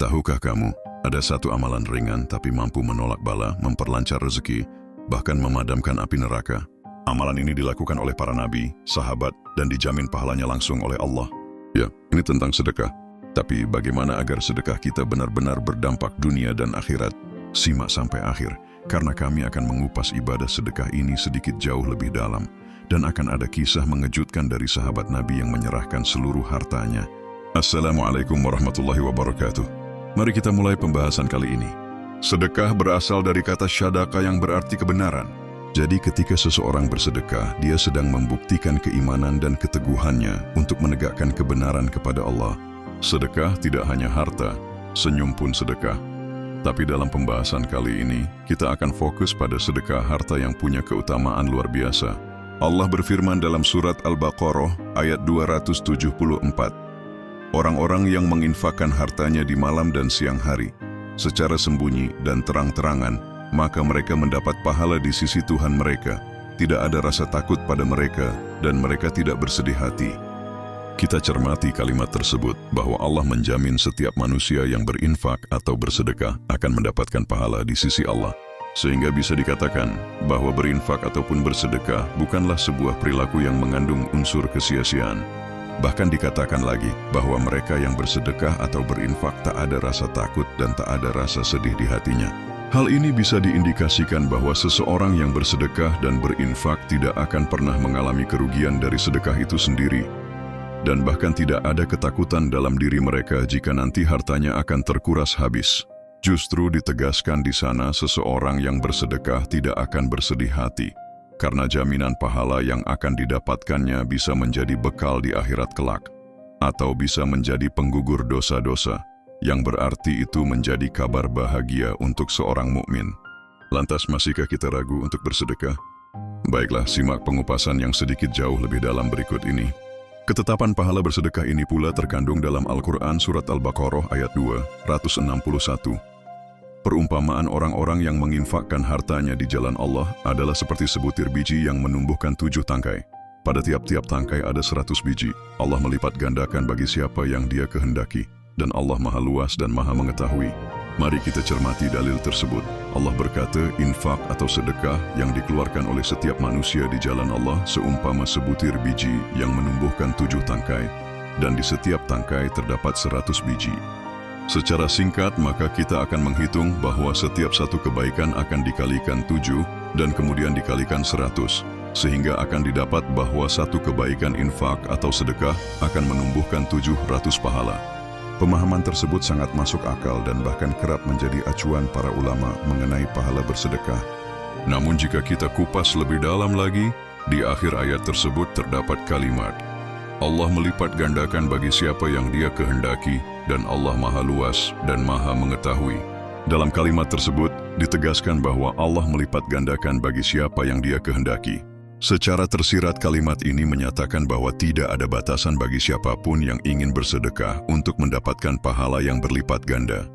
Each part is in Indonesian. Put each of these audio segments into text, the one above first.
Tahukah kamu, ada satu amalan ringan tapi mampu menolak bala, memperlancar rezeki, bahkan memadamkan api neraka. Amalan ini dilakukan oleh para nabi, sahabat, dan dijamin pahalanya langsung oleh Allah. Ya, ini tentang sedekah. Tapi bagaimana agar sedekah kita benar-benar berdampak dunia dan akhirat? Simak sampai akhir, karena kami akan mengupas ibadah sedekah ini sedikit jauh lebih dalam. Dan akan ada kisah mengejutkan dari sahabat Nabi yang menyerahkan seluruh hartanya. Assalamualaikum warahmatullahi wabarakatuh. Mari kita mulai pembahasan kali ini. Sedekah berasal dari kata syadaqah yang berarti kebenaran. Jadi ketika seseorang bersedekah, dia sedang membuktikan keimanan dan keteguhannya untuk menegakkan kebenaran kepada Allah. Sedekah tidak hanya harta, senyum pun sedekah. Tapi dalam pembahasan kali ini, kita akan fokus pada sedekah harta yang punya keutamaan luar biasa. Allah berfirman dalam surat Al-Baqarah ayat 274. Orang-orang yang menginfakkan hartanya di malam dan siang hari, secara sembunyi dan terang-terangan, maka mereka mendapat pahala di sisi Tuhan mereka. Tidak ada rasa takut pada mereka, dan mereka tidak bersedih hati. Kita cermati kalimat tersebut, bahwa Allah menjamin setiap manusia yang berinfak atau bersedekah akan mendapatkan pahala di sisi Allah. Sehingga bisa dikatakan bahwa berinfak ataupun bersedekah bukanlah sebuah perilaku yang mengandung unsur kesia-siaan. Bahkan dikatakan lagi bahwa mereka yang bersedekah atau berinfak tak ada rasa takut dan tak ada rasa sedih di hatinya. Hal ini bisa diindikasikan bahwa seseorang yang bersedekah dan berinfak tidak akan pernah mengalami kerugian dari sedekah itu sendiri. Dan bahkan tidak ada ketakutan dalam diri mereka jika nanti hartanya akan terkuras habis. Justru ditegaskan di sana seseorang yang bersedekah tidak akan bersedih hati. Karena jaminan pahala yang akan didapatkannya bisa menjadi bekal di akhirat kelak, atau bisa menjadi penggugur dosa-dosa, yang berarti itu menjadi kabar bahagia untuk seorang mukmin. Lantas masihkah kita ragu untuk bersedekah? Baiklah, simak pengupasan yang sedikit jauh lebih dalam berikut ini. Ketetapan pahala bersedekah ini pula terkandung dalam Al-Quran surat Al-Baqarah ayat 261. Perumpamaan orang-orang yang menginfakkan hartanya di jalan Allah adalah seperti sebutir biji yang menumbuhkan 7 tangkai. Pada tiap-tiap tangkai ada 100 biji. Allah melipat gandakan bagi siapa yang Dia kehendaki. Dan Allah Maha Luas dan Maha Mengetahui. Mari kita cermati dalil tersebut. Allah berkata, infak atau sedekah yang dikeluarkan oleh setiap manusia di jalan Allah seumpama sebutir biji yang menumbuhkan 7 tangkai. Dan di setiap tangkai terdapat 100 biji. Secara singkat, maka kita akan menghitung bahwa setiap satu kebaikan akan dikalikan 7 dan kemudian dikalikan 100, sehingga akan didapat bahwa satu kebaikan infak atau sedekah akan menumbuhkan 700 pahala. Pemahaman tersebut sangat masuk akal dan bahkan kerap menjadi acuan para ulama mengenai pahala bersedekah. Namun jika kita kupas lebih dalam lagi, di akhir ayat tersebut terdapat kalimat, Allah melipat gandakan bagi siapa yang Dia kehendaki, dan Allah Maha Luas dan Maha Mengetahui. Dalam kalimat tersebut, ditegaskan bahwa Allah melipat gandakan bagi siapa yang Dia kehendaki. Secara tersirat kalimat ini menyatakan bahwa tidak ada batasan bagi siapapun yang ingin bersedekah untuk mendapatkan pahala yang berlipat ganda.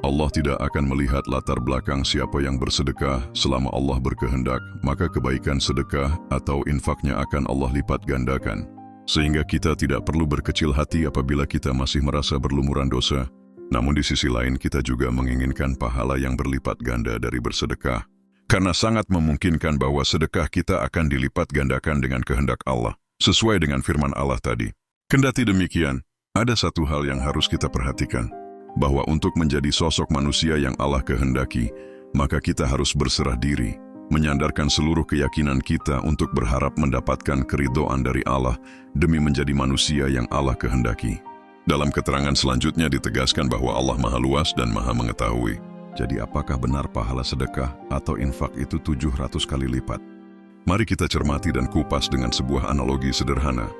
Allah tidak akan melihat latar belakang siapa yang bersedekah. Selama Allah berkehendak, maka kebaikan sedekah atau infaknya akan Allah lipat gandakan. Sehingga kita tidak perlu berkecil hati apabila kita masih merasa berlumuran dosa. Namun di sisi lain kita juga menginginkan pahala yang berlipat ganda dari bersedekah. Karena sangat memungkinkan bahwa sedekah kita akan dilipat gandakan dengan kehendak Allah. Sesuai dengan firman Allah tadi. Kendati demikian, ada satu hal yang harus kita perhatikan. Bahwa untuk menjadi sosok manusia yang Allah kehendaki, maka kita harus berserah diri. Menyandarkan seluruh keyakinan kita untuk berharap mendapatkan keridhaan dari Allah demi menjadi manusia yang Allah kehendaki. Dalam keterangan selanjutnya ditegaskan bahwa Allah Maha Luas dan Maha Mengetahui. Jadi apakah benar pahala sedekah atau infak itu 700 kali lipat? Mari kita cermati dan kupas dengan sebuah analogi sederhana.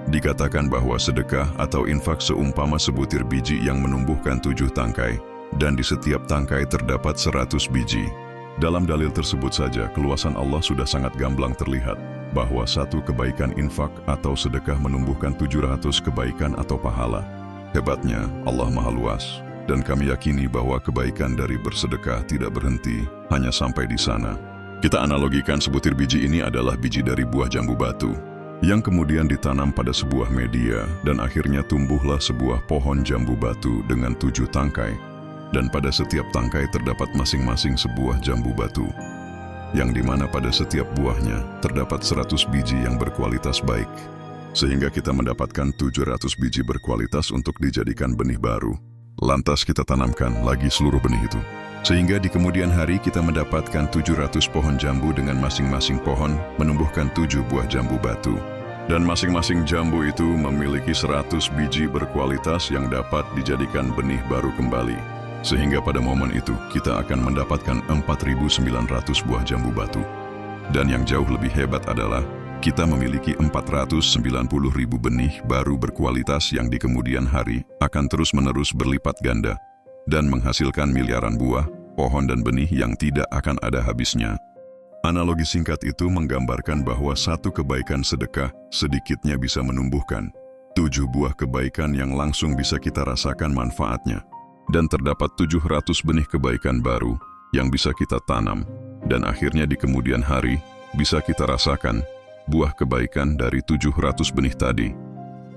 Dikatakan bahwa sedekah atau infak seumpama sebutir biji yang menumbuhkan 7 tangkai, dan di setiap tangkai terdapat 100 biji. Dalam dalil tersebut saja, keluasan Allah sudah sangat gamblang terlihat, bahwa satu kebaikan infak atau sedekah menumbuhkan 700 kebaikan atau pahala. Hebatnya, Allah Maha Luas, dan kami yakini bahwa kebaikan dari bersedekah tidak berhenti, hanya sampai di sana. Kita analogikan sebutir biji ini adalah biji dari buah jambu batu. yang kemudian ditanam pada sebuah media dan akhirnya tumbuhlah sebuah pohon jambu batu dengan 7 tangkai Dan pada setiap tangkai terdapat masing-masing sebuah jambu batu, yang dimana pada setiap buahnya terdapat 100 biji yang berkualitas baik. Sehingga kita mendapatkan 700 biji berkualitas untuk dijadikan benih baru. Lantas kita tanamkan lagi seluruh benih itu. Sehingga di kemudian hari kita mendapatkan 700 pohon jambu dengan masing-masing pohon menumbuhkan 7 buah jambu batu. Dan masing-masing jambu itu memiliki 100 biji berkualitas yang dapat dijadikan benih baru kembali. Sehingga pada momen itu kita akan mendapatkan 4.900 buah jambu batu. Dan yang jauh lebih hebat adalah kita memiliki 490.000 benih baru berkualitas yang di kemudian hari akan terus-menerus berlipat ganda dan menghasilkan miliaran buah, pohon dan benih yang tidak akan ada habisnya. Analogi singkat itu menggambarkan bahwa satu kebaikan sedekah sedikitnya bisa menumbuhkan 7 buah kebaikan yang langsung bisa kita rasakan manfaatnya. Dan terdapat 700 benih kebaikan baru yang bisa kita tanam, dan akhirnya di kemudian hari bisa kita rasakan buah kebaikan dari 700 benih tadi,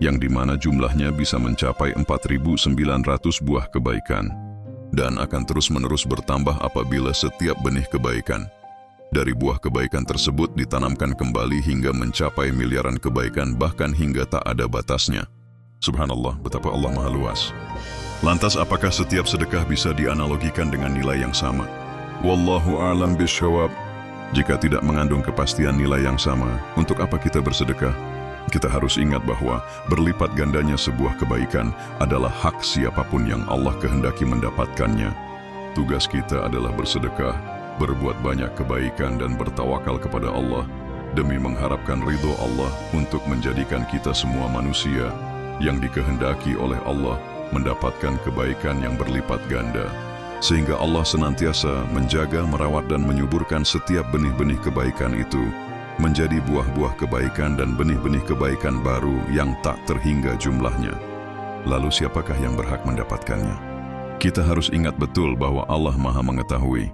yang dimana jumlahnya bisa mencapai 4.900 buah kebaikan, dan akan terus-menerus bertambah apabila setiap benih kebaikan dari buah kebaikan tersebut ditanamkan kembali hingga mencapai miliaran kebaikan, bahkan hingga tak ada batasnya. Subhanallah, betapa Allah Maha Luas. Lantas apakah setiap sedekah bisa dianalogikan dengan nilai yang sama? Wallahu a'lam bishawab. Jika tidak mengandung kepastian nilai yang sama, untuk apa kita bersedekah? Kita harus ingat bahwa berlipat gandanya sebuah kebaikan adalah hak siapapun yang Allah kehendaki mendapatkannya. Tugas kita adalah bersedekah, berbuat banyak kebaikan dan bertawakal kepada Allah demi mengharapkan ridho Allah untuk menjadikan kita semua manusia yang dikehendaki oleh Allah mendapatkan kebaikan yang berlipat ganda. Sehingga Allah senantiasa menjaga, merawat dan menyuburkan setiap benih-benih kebaikan itu menjadi buah-buah kebaikan dan benih-benih kebaikan baru yang tak terhingga jumlahnya. Lalu siapakah yang berhak mendapatkannya? Kita harus ingat betul bahwa Allah Maha mengetahui,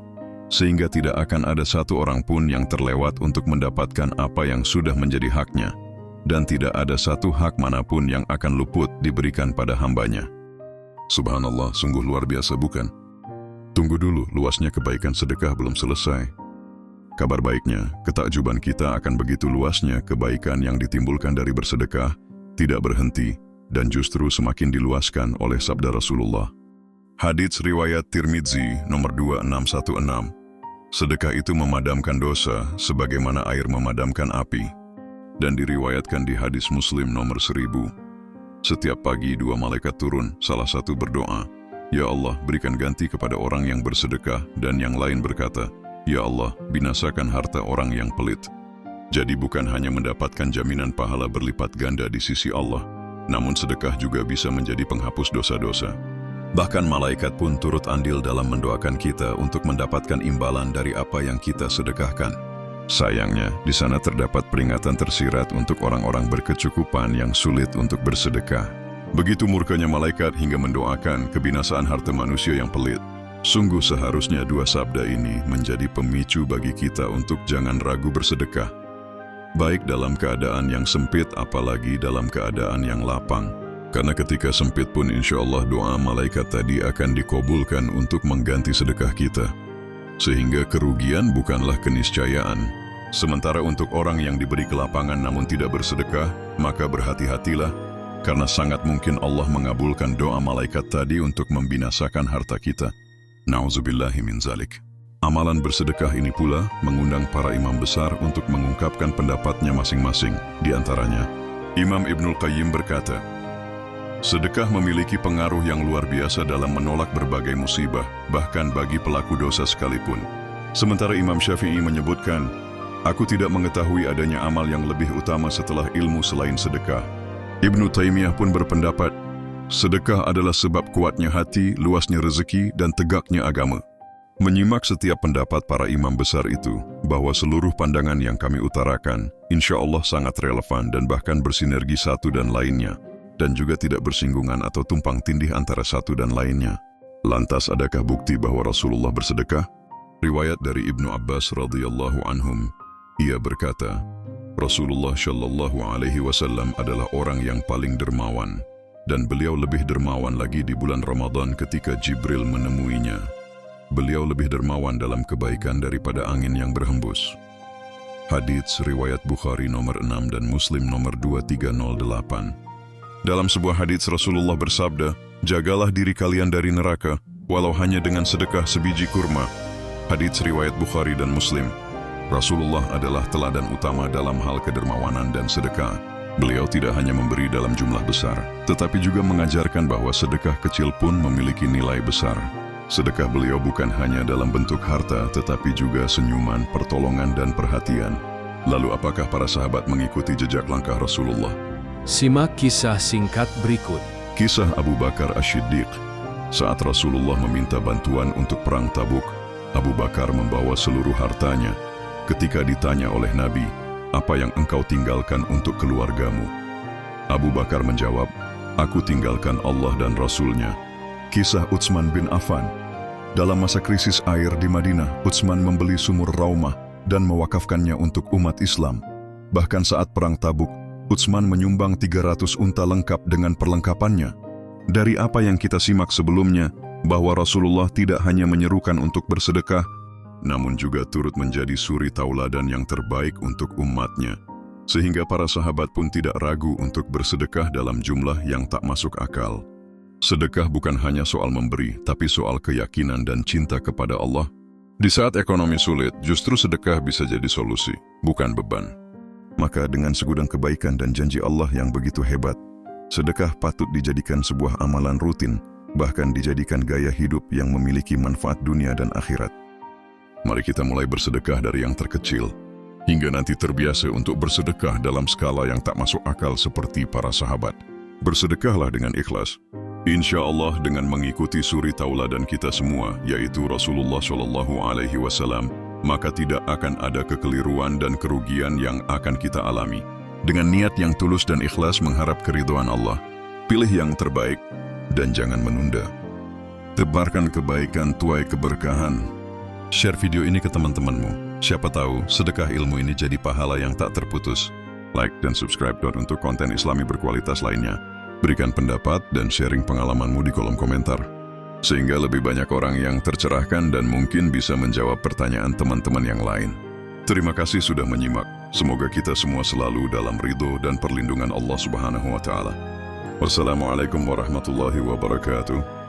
sehingga tidak akan ada satu orang pun yang terlewat untuk mendapatkan apa yang sudah menjadi haknya, dan tidak ada satu hak manapun yang akan luput diberikan pada hambanya. Subhanallah, sungguh luar biasa bukan? Tunggu dulu, luasnya kebaikan sedekah belum selesai. Kabar baiknya, ketakjuban kita akan begitu luasnya kebaikan yang ditimbulkan dari bersedekah tidak berhenti dan justru semakin diluaskan oleh sabda Rasulullah. Hadits riwayat Tirmidzi nomor 2616. Sedekah itu memadamkan dosa sebagaimana air memadamkan api. Dan diriwayatkan di hadis Muslim nomor 1000. Setiap pagi 2 malaikat turun, salah satu berdoa, "Ya Allah, berikan ganti kepada orang yang bersedekah," dan yang lain berkata, "Ya Allah, binasakan harta orang yang pelit." Jadi bukan hanya mendapatkan jaminan pahala berlipat ganda di sisi Allah, namun sedekah juga bisa menjadi penghapus dosa-dosa. Bahkan malaikat pun turut andil dalam mendoakan kita untuk mendapatkan imbalan dari apa yang kita sedekahkan. Sayangnya, di sana terdapat peringatan tersirat untuk orang-orang berkecukupan yang sulit untuk bersedekah. Begitu murkanya malaikat hingga mendoakan kebinasaan harta manusia yang pelit. Sungguh seharusnya 2 sabda ini menjadi pemicu bagi kita untuk jangan ragu bersedekah. Baik dalam keadaan yang sempit, apalagi dalam keadaan yang lapang. Karena ketika sempit pun insya Allah doa malaikat tadi akan dikabulkan untuk mengganti sedekah kita. Sehingga kerugian bukanlah keniscayaan. Sementara untuk orang yang diberi kelapangan namun tidak bersedekah, maka berhati-hatilah, karena sangat mungkin Allah mengabulkan doa malaikat tadi untuk membinasakan harta kita. Na'udzubillahi min zalik. Amalan bersedekah ini pula mengundang para imam besar untuk mengungkapkan pendapatnya masing-masing. Di antaranya, Imam Ibnul Qayyim berkata, sedekah memiliki pengaruh yang luar biasa dalam menolak berbagai musibah, bahkan bagi pelaku dosa sekalipun. Sementara Imam Syafi'i menyebutkan, "Aku tidak mengetahui adanya amal yang lebih utama setelah ilmu selain sedekah." Ibnu Taimiyah pun berpendapat, sedekah adalah sebab kuatnya hati, luasnya rezeki, dan tegaknya agama. Menyimak setiap pendapat para imam besar itu, bahwa seluruh pandangan yang kami utarakan, insya Allah sangat relevan dan bahkan bersinergi satu dan lainnya, dan juga tidak bersinggungan atau tumpang tindih antara satu dan lainnya. Lantas adakah bukti bahwa Rasulullah bersedekah? Riwayat dari Ibnu Abbas radhiyallahu anhum, ia berkata, Rasulullah Shallallahu Alaihi Wasallam adalah orang yang paling dermawan. dan beliau lebih dermawan lagi di bulan Ramadan ketika Jibril menemuinya. Beliau lebih dermawan dalam kebaikan daripada angin yang berhembus. Hadits riwayat Bukhari nomor 6 dan Muslim nomor 2308. Dalam sebuah hadits Rasulullah bersabda, "Jagalah diri kalian dari neraka, walau hanya dengan sedekah sebiji kurma." Hadits riwayat Bukhari dan Muslim. Rasulullah adalah teladan utama dalam hal kedermawanan dan sedekah. Beliau tidak hanya memberi dalam jumlah besar, tetapi juga mengajarkan bahwa sedekah kecil pun memiliki nilai besar. Sedekah beliau bukan hanya dalam bentuk harta, tetapi juga senyuman, pertolongan, dan perhatian. Lalu apakah para sahabat mengikuti jejak langkah Rasulullah? Simak kisah singkat berikut. Kisah Abu Bakar As-Siddiq. Saat Rasulullah meminta bantuan untuk perang Tabuk, Abu Bakar membawa seluruh hartanya. Ketika ditanya oleh Nabi, "Apa yang engkau tinggalkan untuk keluargamu?" Abu Bakar menjawab, "Aku tinggalkan Allah dan Rasul-Nya." Kisah Utsman bin Affan. Dalam masa krisis air di Madinah, Utsman membeli sumur Raumah dan mewakafkannya untuk umat Islam. Bahkan saat perang Tabuk, Utsman menyumbang 300 unta lengkap dengan perlengkapannya. Dari apa yang kita simak sebelumnya, bahwa Rasulullah tidak hanya menyerukan untuk bersedekah, namun juga turut menjadi suri tauladan yang terbaik untuk umatnya. Sehingga para sahabat pun tidak ragu untuk bersedekah dalam jumlah yang tak masuk akal. Sedekah bukan hanya soal memberi, tapi soal keyakinan dan cinta kepada Allah. Di saat ekonomi sulit, justru sedekah bisa jadi solusi, bukan beban. Maka dengan segudang kebaikan dan janji Allah yang begitu hebat, sedekah patut dijadikan sebuah amalan rutin, bahkan dijadikan gaya hidup yang memiliki manfaat dunia dan akhirat. Mari kita mulai bersedekah dari yang terkecil, hingga nanti terbiasa untuk bersedekah dalam skala yang tak masuk akal seperti para sahabat. Bersedekahlah dengan ikhlas. Insya Allah dengan mengikuti suri tauladan kita semua, yaitu Rasulullah SAW, maka tidak akan ada kekeliruan dan kerugian yang akan kita alami. Dengan niat yang tulus dan ikhlas mengharap keridhaan Allah, pilih yang terbaik dan jangan menunda. Tebarkan kebaikan, tuai keberkahan. Share video ini ke teman-temanmu. Siapa tahu sedekah ilmu ini jadi pahala yang tak terputus. Like dan subscribe untuk konten Islami berkualitas lainnya. Berikan pendapat dan sharing pengalamanmu di kolom komentar, sehingga lebih banyak orang yang tercerahkan dan mungkin bisa menjawab pertanyaan teman-teman yang lain. Terima kasih sudah menyimak. Semoga kita semua selalu dalam ridho dan perlindungan Allah Subhanahu wa Ta'ala. Wassalamualaikum warahmatullahi wabarakatuh.